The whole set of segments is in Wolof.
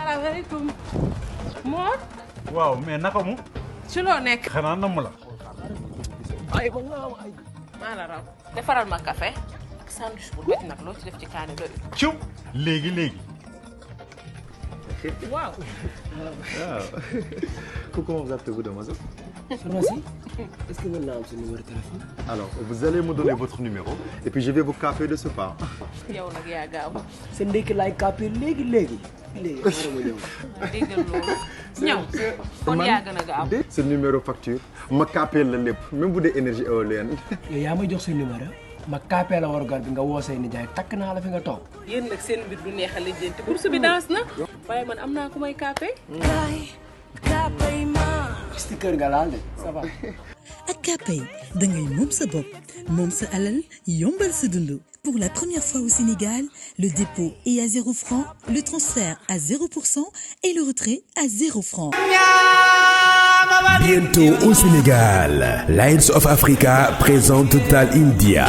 salaamaaleykum. Mor. waaw mais naka mu. ci loo nekk. xanaa namm la. maa la raw. defaral ma café ak sandwich bu bett nag loo ci def ci kaani doy. ciw léegi. waaw. Comment vous appelez-vous, demoiselle? Pharmacie, est-ce que vous avez ce numéro de téléphone? Alors, vous allez me donner votre numéro et puis je vais vous caper de ce pas. yow nag yaa gaaw. C'est ndekki laay capé léegi. xaaral ma ñëw. déggal loolu. ñëw kon yaa gën a gaaw. Ce numéro facture ma caper la lépp même bu dee énergie éolienne. yow yaa may jox sa numéro ma capé la warugar bi nga woo say nijaay takk naa la fi nga toog. yéen nag seen mbir du neex a lijjanti bourse bi daas na. waaye man am naa ku may kaapee. sticker nga laal de ça va. ak Kpay da ngay moom sa bopp moom sa alal yombal sa dund. Pour la première fois au Sénégal, le dépôt est à 0 francs, le transfert à 0% et le retrait à 0 francs. Bientôt au Sénégal, Lions of Africa présente Total India.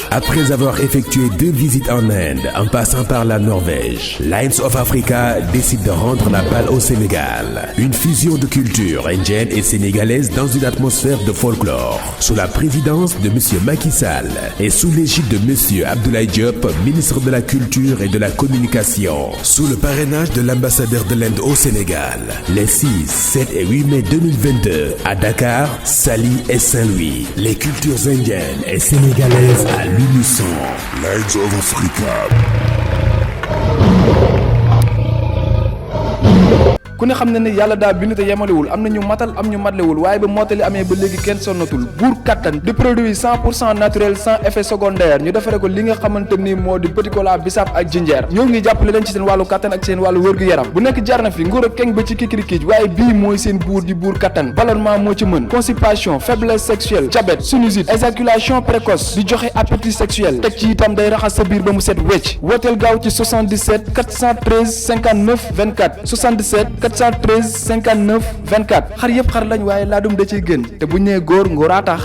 Après avoir effectué 2 visites en Inde, en passant par la Norvège, Lions of Africa décide de rendre la balle au Sénégal. Une fusion de cultures indienne et sénégalaise dans une atmosphère de folklore. Sous la présidence de Monsieur Macky Sall et sous l'égide de Monsieur Abdoulaye Diop, ministre de la Culture et de la Communication. Sous le parrainage de l'ambassadeur de l'Inde au Sénégal. Les 6, 7 et 8 mai 2022 à Dakar, Saly et Saint-Louis. Les cultures indiennes et sénégalaises à l'unisson. Lions of Africa. ku ne xam na ne yàlla daa bind te yemalewul am na ñu matal am ñu matlewul waaye ba mottali amee ba léegi kenn sonnatul buur kattan di produit 100% naturel sans effet secondaire ñu defare ko li nga xamante ni moo di petit cola bisaab ak jinjeer ñoo ngi jàppale leen ci seen wàllu kattan ak seen wàllu wërgu-yaram bu nekk jar na fi nguur ak keng ba ci kikirikiij waaye bii mooy seen buur di buur kattan ballonnement moo ci mën constipation faiblesse sexuelle diabète sinusite éjaculation précoce di joxe appétit sexuel teg ci itam day raxas sa biir ba mu set wecc wooteel gaaw ci 77 413 59 24 77 413 59 24 xar yëpp xar lañ waaye laadum da ciy gën te bu ñu nee góor ngóoraa tax.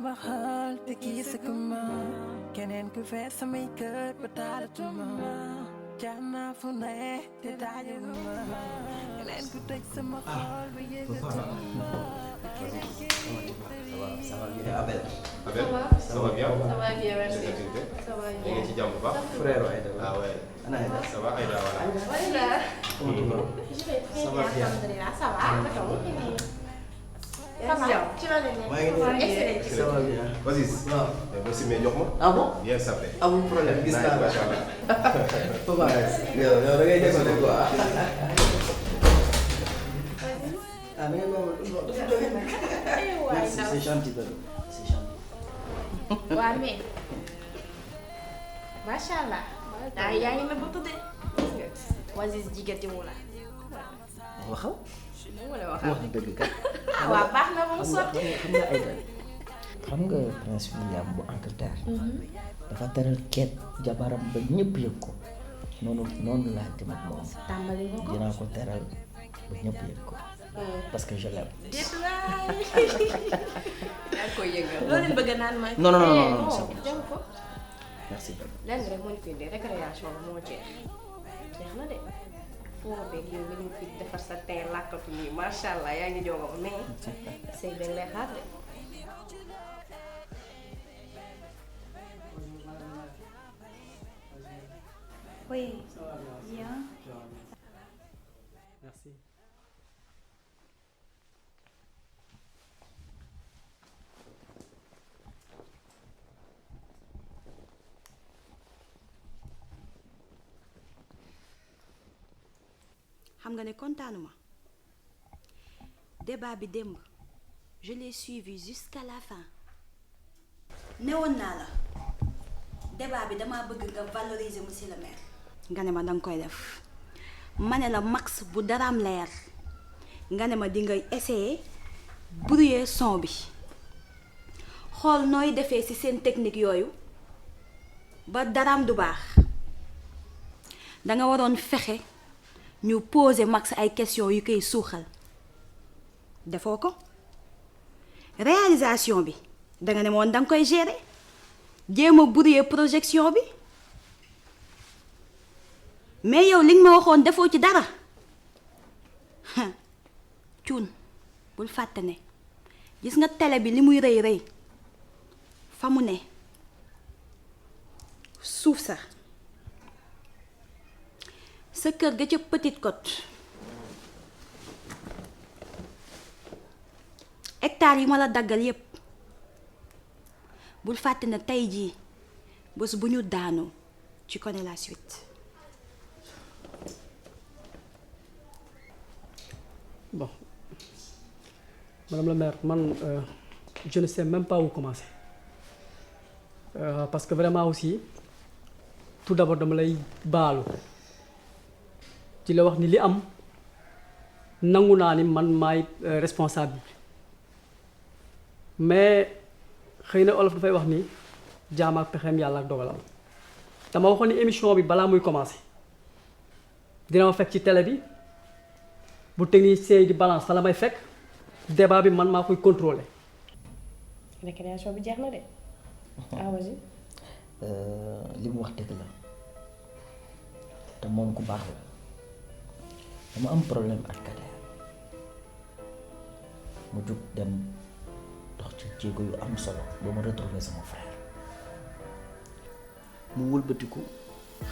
ba xal te gisaguma keneen ku fees samay kër ba taalatuma jaana fu ne te daajuma keneen ku tëj sama xol ba yëgatuma Ça va bien, Abel. Abel, ça va bien? Ça va bien, merci. Ça va bien. Tu es bien, frère Aïda. Ah ouais. Ça va, Aïda, voilà. Voilà. Comment tu vas? Je vais très bien, alhamdoulilah. Ça va, ci la leen maa ngi nii ça va bien. Vas-y. waaw. mais boo simee jox ma. ah bon bien sapé. amul problème gis naa macha allah. papa yow da ngay déggoo quoi. ah mais non dafa jóge nag. merci c'est gentil ba c'est gentil. waa mais macha allah. yaa ngi nëbbatu de. Waziz jigati mu la. waxal. wax na dëgg kat. waaw baax na moom sotti. xam nga ay xam nga prince William bu Angleterre. dafa teral keet jabaram ba ñëpp yëg ko noonu laa dem ak moom. tàmbali nga ko dinaa ko teral ba ñëpp yëg ko. parce que je l'aime. déet waay. yaa ngi koy yëngal. loolu leen bëgg naan ma. non jëm ko. merci. lenn rek moo ñu fi indi récréation bi moo jeex. jeex na de. foo beeg yow nga ñu fi defar sa tey làkkatu nii macha allah yaa ngi jogo mais sëy beeg lay xaar de. Oui. Bien. Merci. xam nga ne kontaanuma débat bi démb je l'ai suivi jusqu'à la fin newoon naa la débat bi dama bëgg nga valoriser monsieur le maire nga ne ma danga koy def ma ne la max bu daraam leer nga ne ma di nga essayer brouiller son bi xool nooy defee ci seen technique yooyu ba daraam du baax danga waroon fexe ñu poser max ay questions yu koy suuxal defoo ko réalisation bi danga ne moon danga koy gérer jéem a brouiller projection bi mais yow li nga ma waxoon defoo ci dara cuun bul fàtte ne gis nga télé bi li muy rëy rëy fa mu ne suuf sa kër ga ca Petite Côte hectares yi ma la daggal yépp bul fàtte ne tey jii bés bu ñu daanoo tu connais la suite. Bon, Madame la maire, je ne sais même pas où commencer. Parce que vraiment aussi, tout d'abord, je lay baalu ci la wax ni li am nangu naa ni man maay responsable mais xëy na olof dafay wax ni jaam ak pexeem yàlla ak dogalam dama waxoon ni émission bi balaa muy commencer dina ma fekk ci télé bi bu technicien yi di balance fa la may fekk débat bi man maa koy contrôler. récréation bi jeex na de. ah vas-y. li mu wax dëgg la te moom ku baax la dama am problème ak Kader mu jug dem dox ci jéego yu am solo ba ma retrouver sama frère mu wëlbatiku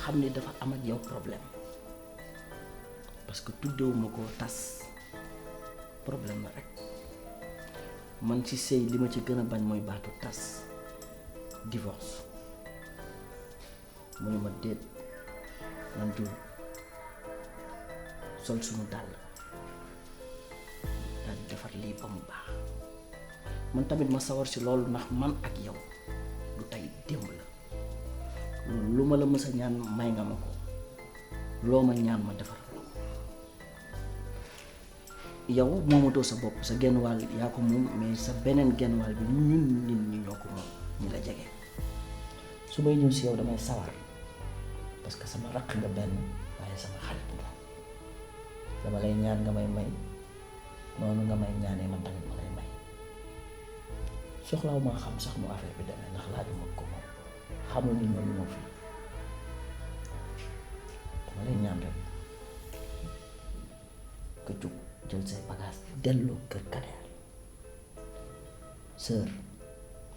xam ni dafa am ak yow problème parce que tuddewuma ko tas problème la rek man ci sëy li ma ci gën a bañ mooy baatu tas divorce mu ne ma déet man jul sol suñu dàll daal di defar lii ba mu baax man tamit ma sawar si loolu ndax man ak yow lu tey démb la lu ma la mës a ñaan may nga ma ko loo ma ñaan ma defar yow moomatoo sa bopp sa genn wàll yaa ko moom mais sa beneen genn wàll bi ñun nit ñi ñoo ko moom ñi la jege su may ñëw si yow damay sawar parce que sama raq nga benn waaye sama xarit nga dama lay ñaan nga may may noonu nga may ñaanee man tamit ma lay may soxlaaw maa xam sax nu affaire bi demee ndax laajuma ko moom xamul ni ñoom ñoo fi dama lay ñaan rek nga jug jël say bagage delloo kër Kader sœur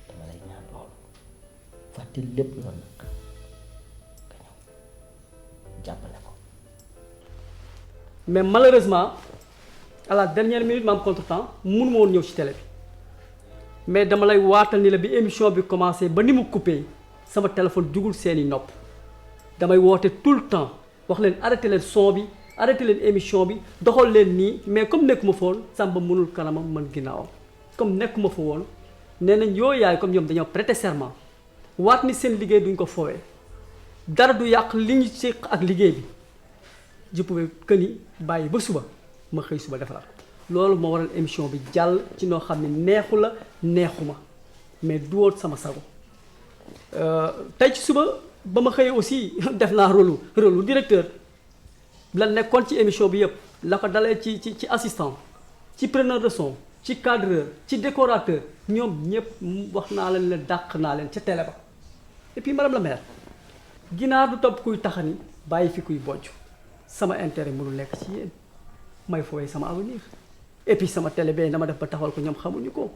dama lay ñaan loolu fàtte lépp loolu nag nga ñëw jàppale ko. mais malheureusement à la dernière minute ma am contretemps mënuma woon ñëw ci télé bi mais dama lay waatal ni la bi émission bi commencé ba ni mu coupé sama téléphone jugul seeni nopp damay woote tout le temps wax leen arrêté leen son bi arrêté leen émission bi doxal leen nii mais comme nekkuma fa woon Samba mënul kanamam man ginnaawam comme nekkuma fa woon nee nañ yoo yaay comme ñoom dañoo prêter serment waat ni seen liggéey duñ ko foowee dara du yàq li ñu ci ak liggéey bi je pouvais que ni bàyyi ba suba ma xëy suba defaraat loolu moo waral émission bi jàll ci noo xam ne neexu la neexuma mais du woon sama sago tey ci suba ba ma xëyee aussi def naa rôle directeur la nekkoon ci émission bi yëpp la ko dalee ci assistant ci preneur de son ci cadreur ci décorateur ñoom ñëpp wax naa leen ne dàq naa leen ca télé ba et puis madame la maire ginaar du topp kuy taxani bàyyi fi kuy bojj sama intérêt mënul nekk ci yéen may fooy sama avenir et puis sama télé bee dama def ba taxawal ko ñoom xamuñu ko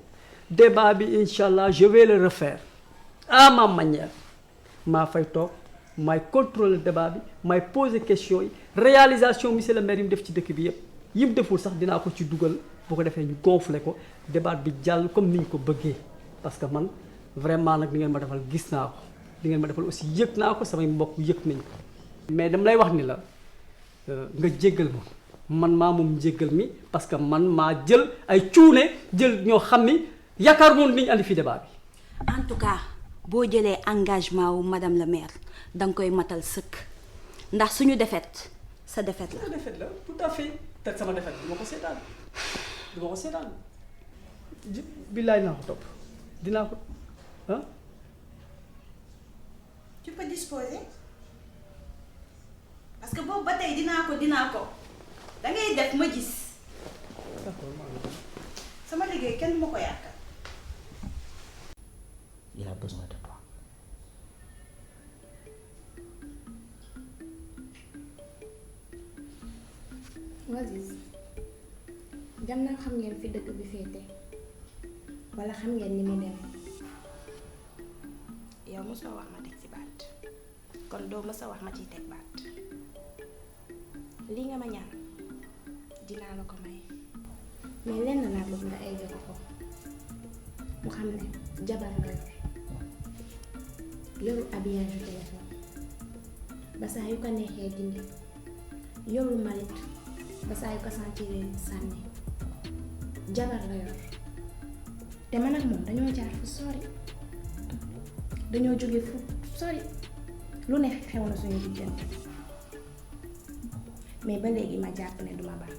débat bi incha allah je vais le refaire à ma manière maa fay toog may contrôler débat bi may poser question yi réalisation monsieur le maire yi mu def ci dëkk bi yëpp yi mu deful sax dinaa ko ci dugal bu ko defee ñu gonfler ko débat bi jàll comme ni ñu ko bëggee parce que man vraiment nag li ngeen ma defal gis naa ko li ngeen ma defal aussi yëg naa ko samay mbokk yëg nañ ko mais dama lay wax ni la nga jéggal ma man maa moom jéggal mi parce que man maa jël ay cuune jël ñoo xam ni yaakaar moom ni ñu andi fi débat bi. en tout cas boo jëlee engagement wu madame la maire danga koy matal sëkk ndax suñu défaite sa défaite la. sa défaite la tout à fait te sama défaite du ma ko seetaan du ma ko seetaan billaay naa ko topp dinaa ko ah. tu peux disposer parce que boobu ba tey dinaa ko da ngay def ma gis sama liggéey kenn ma ko yàqal. Il a besoin de toi. Aziz jam naa xam ngeen fi dëkk bi féete wala xam ngeen ni mu demee. yow mosoo wax ma teg ci baat kon doo mës a wax ma ciy teg baat lii nga ma ñaan dinaa la ko may. mais lenn laa bëgg nga egg ko mu xam ne jabar nga yoru habillage téléphone ba saa yu ko neexee dindi yoru malit ba saa yu ko sentiree sànni jabar la yor te man ak moom dañoo jaar fu sori dañoo jóge fu sori lu ne xew na suñu diggante mais ba léegi ma jàpp ne duma baax.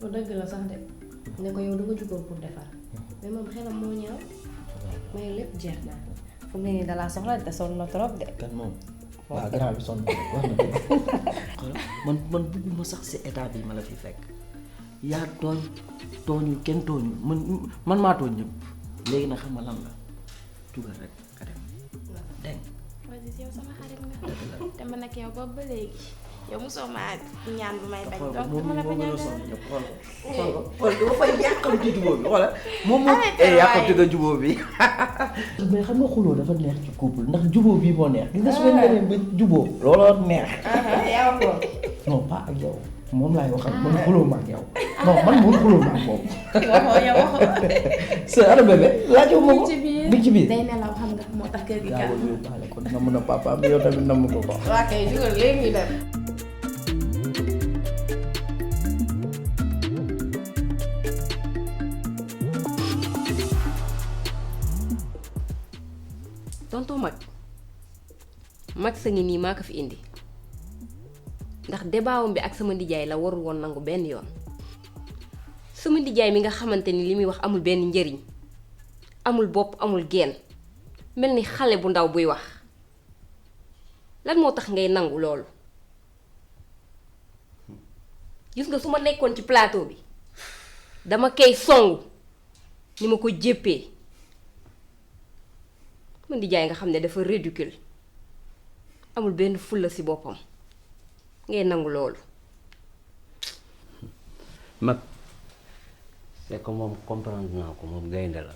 lu dëgg la sax de ne ko yow da nga jugoon pour defar mais moom xelam moo ñëw mais lépp jeex na fu mu ne nii dalaa soxla te sonn na trop de. kan moom waaw grand bi sonn na wax na dëgg man bëgguma sax si état bi ma la fi fekk yaa tooñu kenn tooñu man maa tooñ ñëpp léegi nag xam nga lan la jugal rek nga dem dégg Aziz yow sama xarit nga te man ak yow boobu ba léegi yow mosoo maa ñaan bu may bañ donc dama la bañ a xool dama fay yàqamti jubóo bi xoolal moom yàqamti nga jubóo bi mais xam nga xuloo dafa neex ci couple ndax jubóo bii moo neex gis nga su leen demee ba jubóo looloo neex yaa ko non pas ak yow moom laay waxal man xuloo ma ak yow non man moom xuloo ma ak moom sa ana bébé laajoo ma ko bi ci biir day nelaw xam nga moo tax kër gi yaa ko yóbbaale kon namm na papa am yow tamit namm ko ko waa kay jugal léegi ñu dem. tonton mag sa ngi nii maa ko fi indi ndax débaawam bi ak sama ndijaay la warul woon nangu benn yoon sama ndijaay mi nga xamante ni li muy wax amul benn njëriñ amul bopp amul genn mel ni xale bu ndaw buy wax lan moo tax ngay nangu loolu gis nga su ma nekkoon ci plateau bi dama koy songu ni ma ko jéppee man di jaay nga xam ne dafa ridicule amul benn fulla ci boppam ngay nangu loolu mag c'est que moom comprendre naa ko moom gaynde la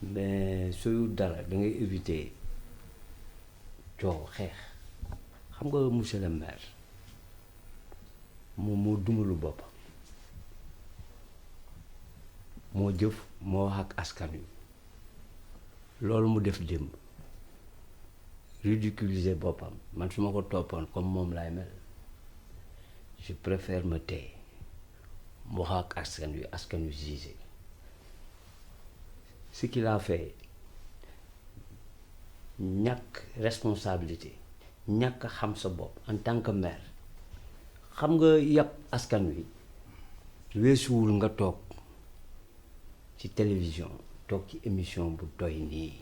mais sooy dara da ngay éviter coow xeex xam nga monsieur le maire moom moo dumalu boppam moo jëf moo wax ak askan wi loolu mu def démb ridiculiser boppam man su ma ko toppoon comme moom laay mel je préfère me taire mu wax ak askan wi jugé ce qu'il a fait ñàkk responsabilité ñàkk xam sa bopp en tant que maire xam nga yàpp askan wi weesuwul nga toog ci télévision toog ci émission bu doy nii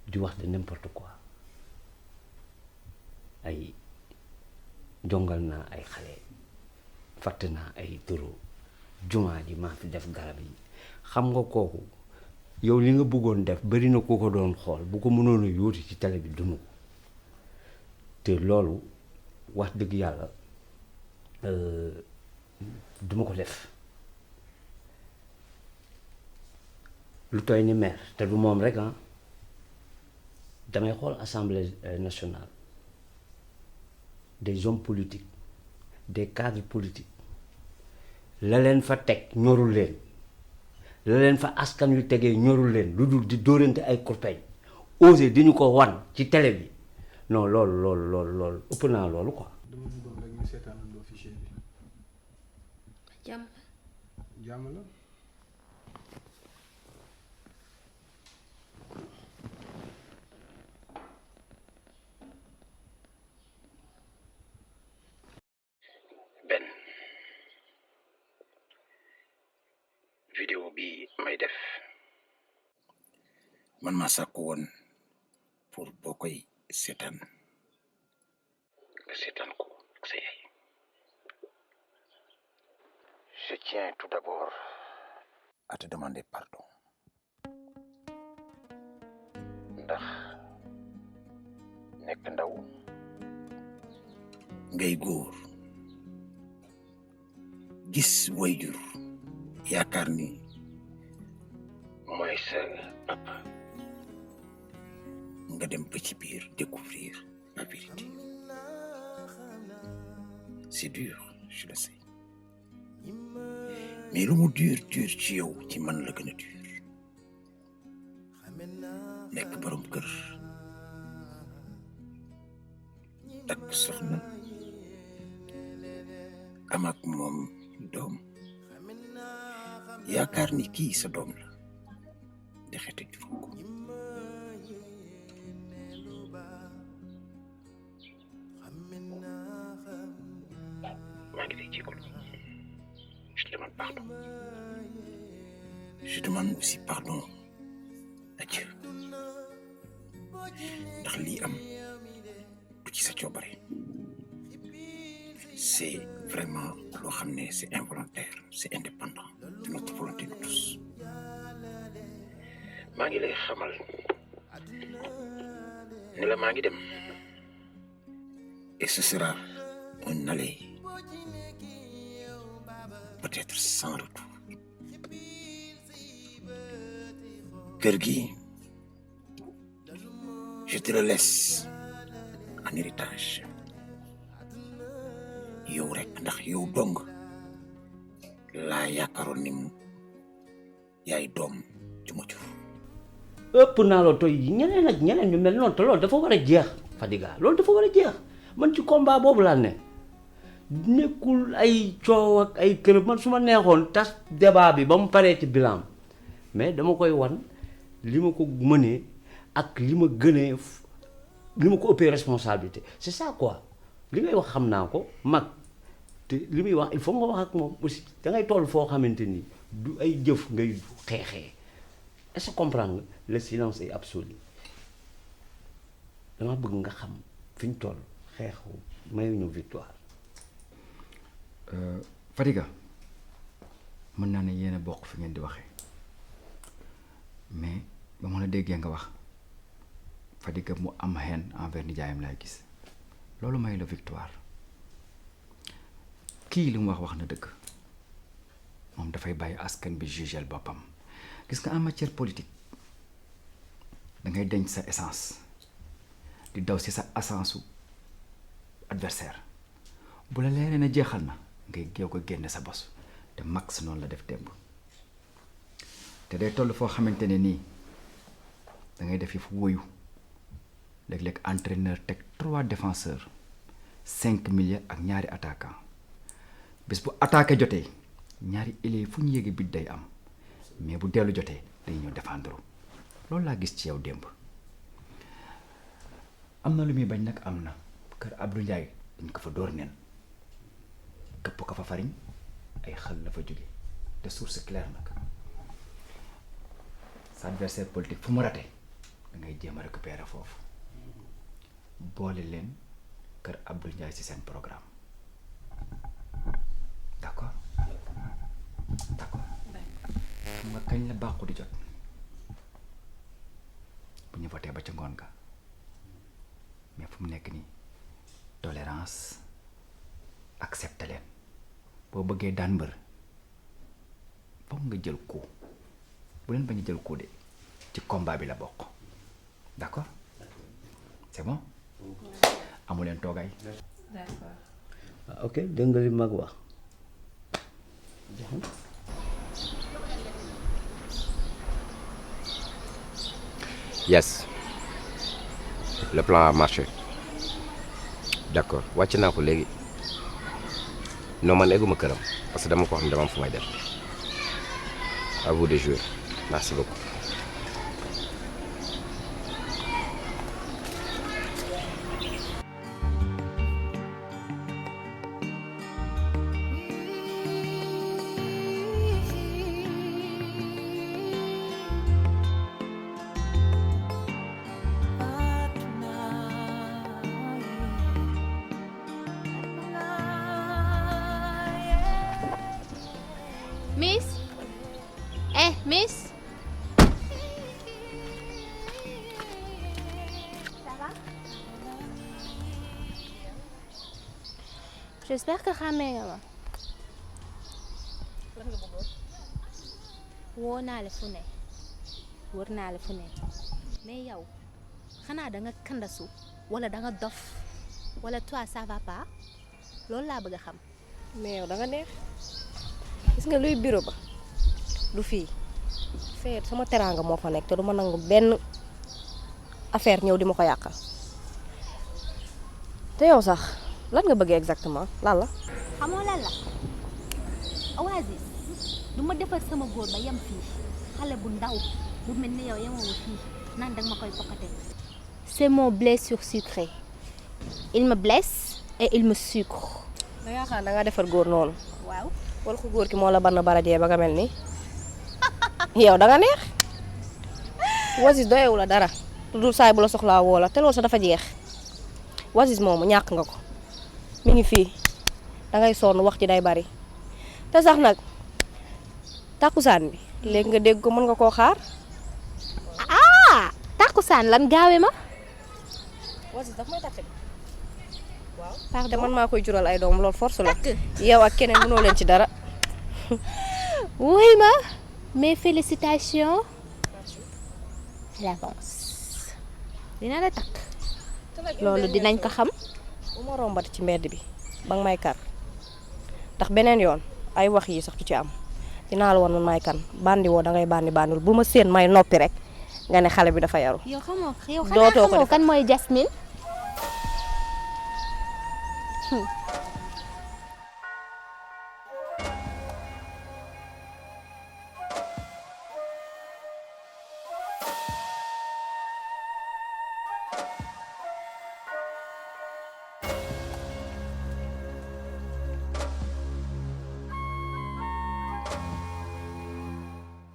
di wax de n'importe quoi ay jongal naa ay xale fàtte naa ay turu jumaa ji maa fi def garab yi xam nga kooku yow li nga bëggoon def bari na ku ko doon xool bu ko mënoon a yóoti ci télé bi dunu ko te loolu wax dëgg yàlla duma ko def lu toy ni maire te du moom rek ah damay xool assemblée nationale des hommes politiques des cadres politiques la leen fa teg ñorul leen la leen fa askan wi tegee ñorul leen lu dul di dóorante ay kurpeñ osé di ñu ko wan ci télé bi non loolu ëpp naa loolu quoi. dama bëggoon rek ñu seetaanandoo fichier bi. jàmm la. Ben vidéo bi may def man maa sàkku woon pour boo koy seetaan nga seetaan ko ak sa yaay. Je tiens tout d'abord à te demander pardon ndax nekk ndaw ngay góor gis wayjur yaakaar ni mooy sa papa nga dem ba ci biir découvrir la vérité. C'est dur, je le sais. Mais lu mu dur ci yow ci man la gën a dur. nekk borom kër takk soxna am ak moom doom yaakaar ni kii sa doom la ndexete juru ko. maa ngi lay jégalu je te demande pardon. Je demande aussi pardon à Dieu ndax lii am du ci sa coobare c'est vraiment loo xam ne c'est involontaire c'est indépendant de notre volonté de tous. maa ngi lay xamal ne la maa ngi dem et ce sera un aller peut-être sans retour. kër gi je te le laisse en héritage yow rek ndax yow dong laa yaakaaroon ni mu yaay doom ju ma jur. ëpp naa la toy ñeneen ak ñeneen ñu mel noonu te loolu dafa war a jeex Fadiga loolu dafa war a jeex man ci combat boobu laa ne nekkul ay coow ak ay kër man su ma neexoon tas débat bi ba mu paree ci bilan mais dama koy wan li ma ko mënee ak li ma gënee li ma ko ëppee responsabilité c'est ça quoi li ngay wax xam naa ko mag te li muy wax il faut nga wax ak moom aussi da ngay toll foo xamante ni du ay jëf ngay xeexee est-ce que comprendre nga le silence est absolu dama bëgg nga xam fi ñu toll xeexu mayuñu victoire. Fadiga mën naa ne yéen a bokk fi ngeen di waxee mais ba ma la déggee nga wax Fadiga mu am haine envers nijaayam laay gis loolu may la victoire kii li mu wax na dëgg moom dafay bàyyi askan bi jugeel boppam gis nga en matière politique da ngay denc sa essence di daw si sa essence su adversaire bu la leeree na jeexal na ngay géew ko génne sa bos te Max noonu la def démb te day toll foo xamante ne nii da ngay def fu woyu léeg-léeg entraîneur teg 3 défenseurs 5 milieux ak ñaari attaquant bés bu attaqué jotee ñaari ailier fu ñu yéegi bit day am mais bu dellu jotee day ñëw défendre loolu laa gis ci yow démb am na lu muy bañ nag am na kër Abdou Ndiaye dañ ko fa dóor nen këpp ko fa fariñ ay xel la fa jóge te source claire nag sa adversaire politique fu mu rate da ngay jéem a récupérer foofu boole leen kër Abdou Ndiaye ci seen programme d'accord xam nga kañ la bàqu di jot bu ñu votee ba ca ngoon ga mais fu mu nekk nii tolérance accepter leen boo bëggee daan mbër foog nga jël coup bu leen bañ a jël coup de ci combat bi la bokk d'accord c'est bon amu leen toogaay. d'accord. ok dégg nga li mag wax. Yes. Le plan a marché. D'accord wàcc naa ko léegi non man egguma këram parce que dama ko xam ne dama am fu may dem. À vous de jouer. Merci beaucoup. Miss? Miss? Ça va? J'espère que xàmmee nga ma. woo naa la fu ne wër naa la fu ne mais yow xanaa da nga kandasu wala da nga dof wala toi ça va pas loolu laa bëgg a xam. mais yow da nga neex gis nga luy bureau ba du fii fee sama teraanga moo fa nekk te du ma nangu benn affaire ñëw di ma ko yàqal te yow sax lan nga bëgg exactement lan la. xamoo lan la Oasis du ma defar sama góor ba yem fii xale bu ndaw bu mel ni yow yemoo fii naan danga ma koy pokkate. c'est mon blessure sucrée il me blesse et il me sucre. da yaakaar da nga defar góor noonu. waaw wala ko góor ki moo la ban barajee ba nga mel ni yow da nga neex Oasis doyewu la dara lu dul saay bu la soxlaa woo la te loolu sax dafa jeex Oasis moomu ñàkk nga ko mi ngi fii dangay sonn wax ci day bari te sax nag tàkkusaan bi léegi nga dégg ko mën nga koo xaar. tàkkusaan lan gaawe ma. Oasis daf may tàkk waaw pardon te man maa koy jural ay doom loolu force la yow ak keneen mënoo leen ci dara. wuy ma mes félicitations à l'avance dina la takk loolu dinañ ko xam. bu ma rombati ci mbedd bi ba nga may kar ndax beneen yoon ay wax yi sax du ci am dinaa la woon man may kan bandi woo dangay bandul bu ma séen may noppi rek nga ne xale bi dafa yaru. yow xamoo dootoo ko xamoo kan mooy Jasmine.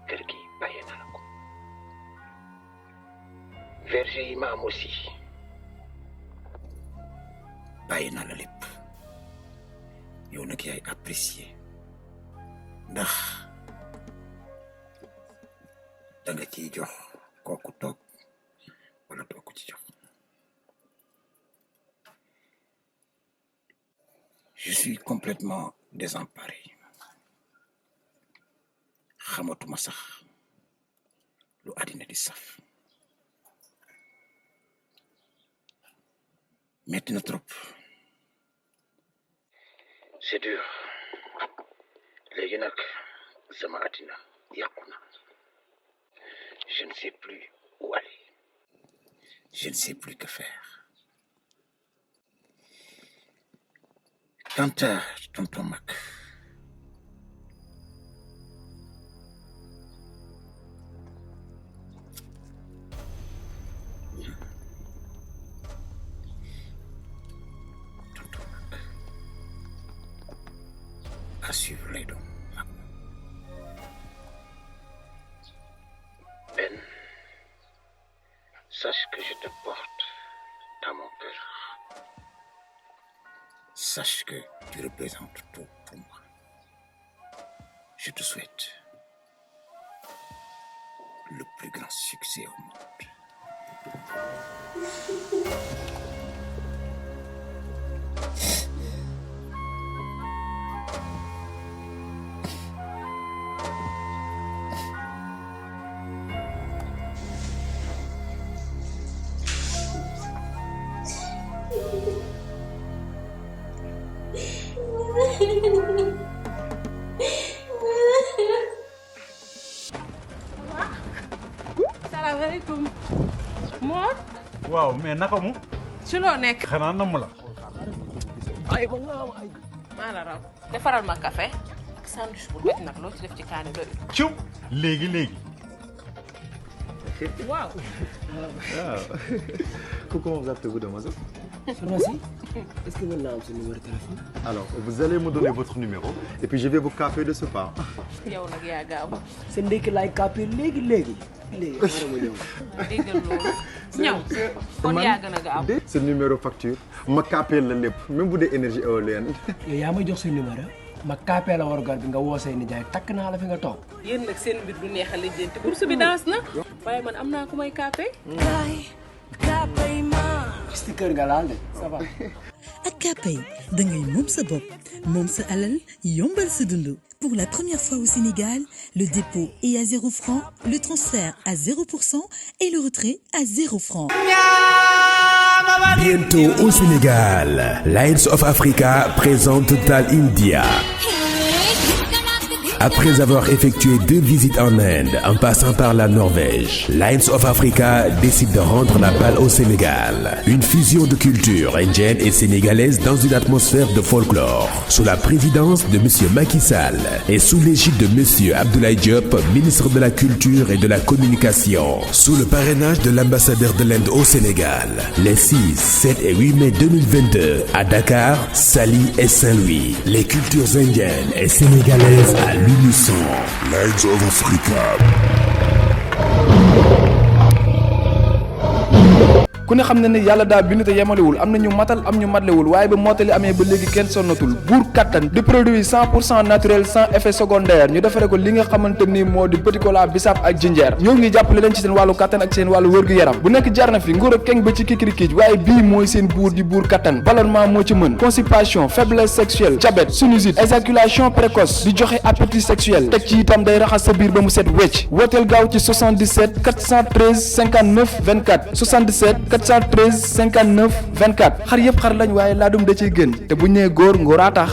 kër gi bàyyi naa la ko verger yi ma am aussi bàyyi naa la lépp yow nag yaay apprécier ndax da nga ciy jox kooku toog wala doo ko ci jox. Je suis complètement désemparé xamatuma sax lu àddina di saf metti na trop c'est dur léegi nag sama àddina yàqu na je ne sais plus où aller je ne sais plus que faire. Quant à tonton Mac, à suivre les dons. Ben, sache que je te porte dans mon cœur. Sache que tu représentes tout pour moi. Je te souhaite le plus grand succès au monde. salaamaaleykum. Mor. waaw mais naka mu. ci loo nekk. xanaa namm la. ay ba nga am ay. maa la raw. defaral ma café ak sandwich bu bëgg nag loo ci def ci kaani doy. ciw léegi léegi. waaw. Comment vous appelez-vous, demoiselle? Pharmacie, est-ce que vous avez un numéro de téléphone? Alors, vous allez me donner votre numéro et puis je vais vous caper de ce pas. yow nag yaa gaaw. C'est ndekki laay capé léegi léegi. léegi xaaral ma ñëw. déggal loolu. ñëw kon yaa gën a gaaw. Ce numéro facture ma capé la lépp même bu dee énergie éolienne. yow yaa may jox sa numéro ma capé la warugar bi nga woo say nijaay takk naa la fi nga toog. yéen nag seen mbir du neex a lijjanti bourse bi danse na. waaye man am naa ku may capé. sticker nga laal de ça va. ak Kpay dangay moom sa bopp moom sa alal yombal sa dund. Pour la première fois au Sénégal, le dépôt est à 0 francs, le transfert à 0% et le retrait à 0 francs. Bientôt au Sénégal, Lions of Africa présente Total India. Après avoir effectué 2 visites en Inde, en passant par la Norvège, Lions of Africa décide de rendre la balle au Sénégal. Une fusion de cultures indiennes et sénégalaises dans une atmosphère de folklore. Sous la présidence de Monsieur Macky Sall et sous l'égide de Monsieur Abdoulaye Diop, ministre de la Culture et de la Communication. Sous le parrainage de l'ambassadeur de l'Inde au Sénégal. Les 6, 7 et 8 mai 2022 à Dakar, Saly et Saint-Louis. Les cultures indiennes et sénégalaises à l'unisson. Lions of Africa. ku ne xam na ne yàlla daa bind te yemalewul am na ñu matal am ñu matlewul waaye ba mottali amee ba léegi kenn sonnatul buur kattan di produit 100% naturel sans effet secondaire ñu defare ko li nga xamante ni moo di petit cola bisaab ak jinjeer ñoo ngi jàppale leen ci seen wàllu kattan ak seen wàllu wërgu-yaram bu nekk jar na fi nguur ak keng ba ci kikirikiij waaye bii mooy seen buur di buur kattan ballonnement moo ci mën constipation faiblesse sexuelle diabète sinusite éjaculation précoce di joxe appétit sexuel teg ci itam day raxas sa biir ba mu set wecc wooteel gaaw ci 77 413 59 24 77 413 59 24 xar yëpp xar lañ waaye laadum da ciy gën te bu ñu nee góor ngóoraa tax